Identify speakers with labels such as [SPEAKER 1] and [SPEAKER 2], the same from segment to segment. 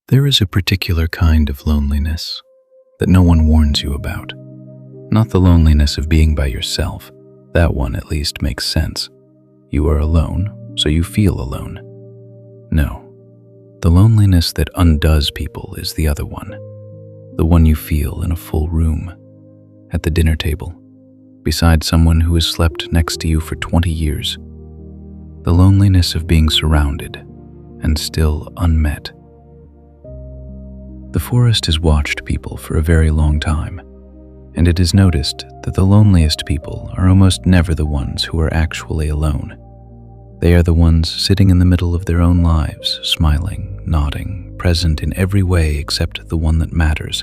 [SPEAKER 1] There is a particular kind of loneliness that no one warns you about. Not the loneliness of being by yourself. That one at least makes sense. You are alone, so you feel alone. No, the loneliness that undoes people is the other one. The one you feel in a full room, at the dinner table, beside someone who has slept next to you for 20 years. The loneliness of being surrounded and still unmet. The forest has watched people for a very long time, and it is noticed that the loneliest people are almost never the ones who are actually alone. They are the ones sitting in the middle of their own lives, smiling, nodding, present in every way except the one that matters,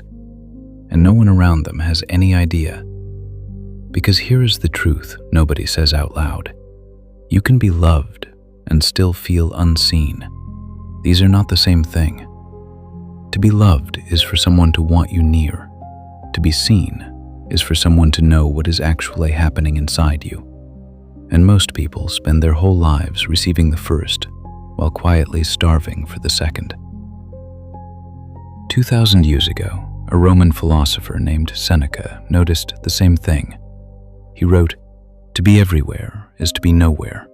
[SPEAKER 1] and no one around them has any idea. Because here is the truth nobody says out loud. You can be loved and still feel unseen. These are not the same thing. To be loved is for someone to want you near. To be seen is for someone to know what is actually happening inside you. And most people spend their whole lives receiving the first, while quietly starving for the second. 2,000 years ago, a Roman philosopher named Seneca noticed the same thing. He wrote, "To be everywhere is to be nowhere."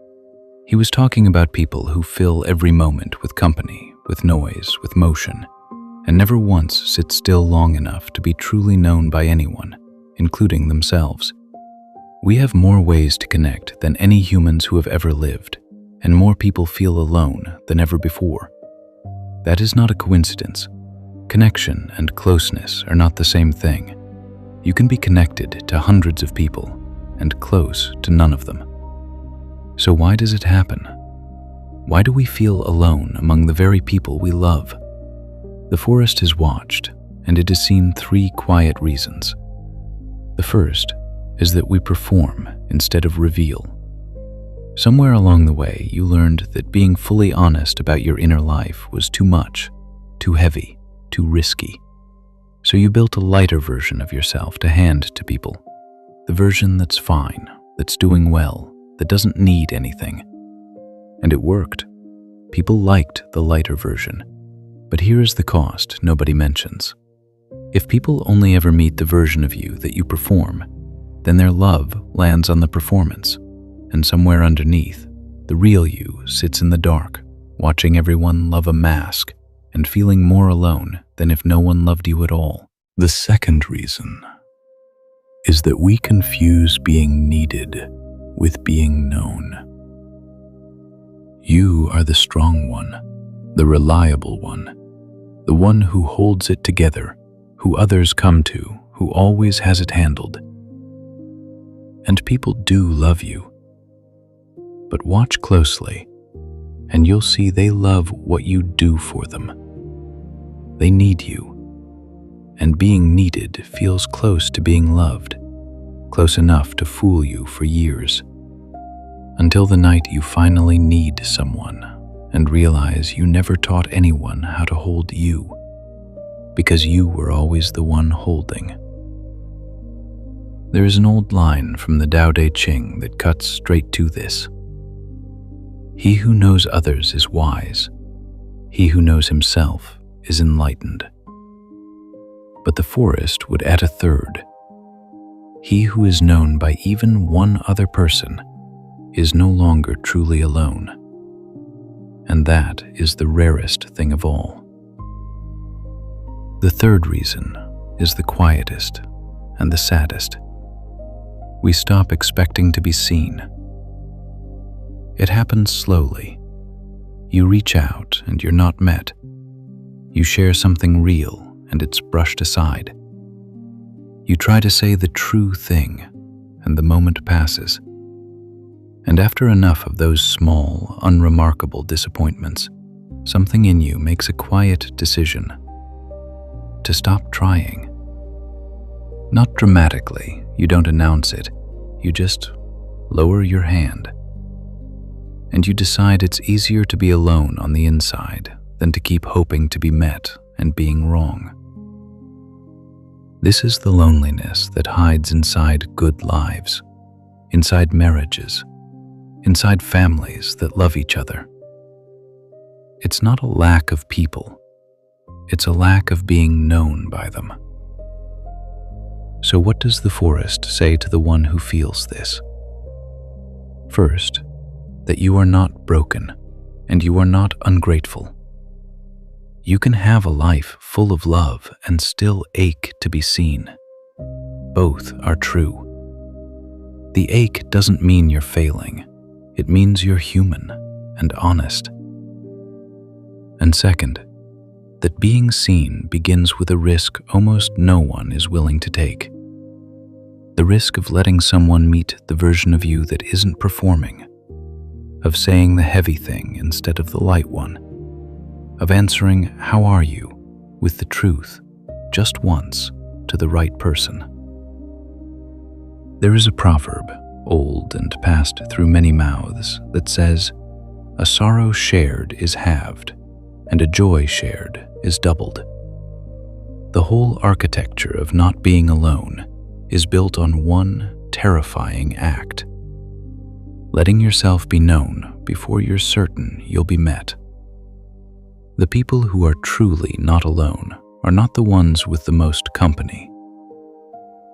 [SPEAKER 1] He was talking about people who fill every moment with company, with noise, with motion, and never once sit still long enough to be truly known by anyone, including themselves. We have more ways to connect than any humans who have ever lived, and more people feel alone than ever before. That is not a coincidence. Connection and closeness are not the same thing. You can be connected to hundreds of people and close to none of them. So why does it happen? Why do we feel alone among the very people we love? The forest is watched, and it has seen 3 quiet reasons. The first is that we perform instead of reveal. Somewhere along the way, you learned that being fully honest about your inner life was too much, too heavy, too risky. So you built a lighter version of yourself to hand to people. The version that's fine, that's doing well, that doesn't need anything. And it worked. People liked the lighter version. But here is the cost nobody mentions. If people only ever meet the version of you that you perform, then their love lands on the performance, and somewhere underneath, the real you sits in the dark, watching everyone love a mask and feeling more alone than if no one loved you at all. The second reason is that we confuse being needed with being known. You are the strong one, the reliable one, the one who holds it together, who others come to, who always has it handled. And people do love you. But watch closely, and you'll see they love what you do for them. They need you, and being needed feels close to being loved, close enough to fool you for years, until the night you finally need someone and realize you never taught anyone how to hold you, because you were always the one holding. There is an old line from the Tao Te Ching that cuts straight to this. He who knows others is wise. He who knows himself is enlightened. But the forest would add a third. He who is known by even one other person is no longer truly alone. And that is the rarest thing of all. The third reason is the quietest and the saddest. We stop expecting to be seen. It happens slowly. You reach out and you're not met. You share something real and it's brushed aside. You try to say the true thing and the moment passes. And after enough of those small, unremarkable disappointments, something in you makes a quiet decision to stop trying. Not dramatically, you don't announce it, you just lower your hand. And you decide it's easier to be alone on the inside than to keep hoping to be met and being wrong. This is the loneliness that hides inside good lives, inside marriages, inside families that love each other. It's not a lack of people. It's a lack of being known by them. So what does the forest say to the one who feels this? First, that you are not broken and you are not ungrateful. You can have a life full of love and still ache to be seen. Both are true. The ache doesn't mean you're failing. It means you're human and honest. And second, that being seen begins with a risk almost no one is willing to take. The risk of letting someone meet the version of you that isn't performing, of saying the heavy thing instead of the light one, of answering "How are you?" with the truth just once to the right person. There is a proverb, old and passed through many mouths, that says, "A sorrow shared is halved, and a joy shared is doubled." The whole architecture of not being alone is built on one terrifying act: letting yourself be known before you're certain you'll be met. The people who are truly not alone are not the ones with the most company.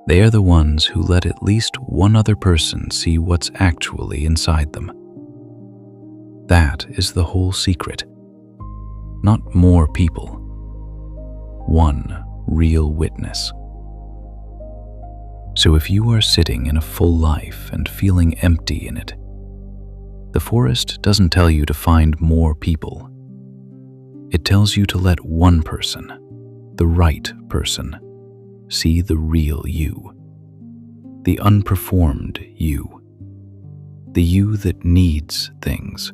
[SPEAKER 1] They are the ones who let at least one other person see what's actually inside them. That is the whole secret. Not more people. One real witness. So if you are sitting in a full life and feeling empty in it, the forest doesn't tell you to find more people. It tells you to let one person, the right person, see the real you, the unperformed you, the you that needs things.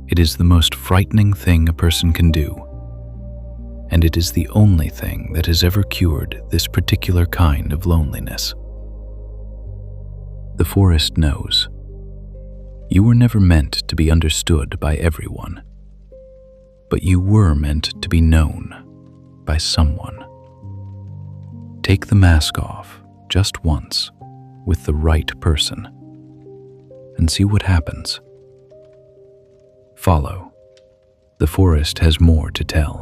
[SPEAKER 1] It is the most frightening thing a person can do, and it is the only thing that has ever cured this particular kind of loneliness. The forest knows. You were never meant to be understood by everyone, but you were meant to be known by someone. Take the mask off just once with the right person and see what happens. Follow. The forest has more to tell.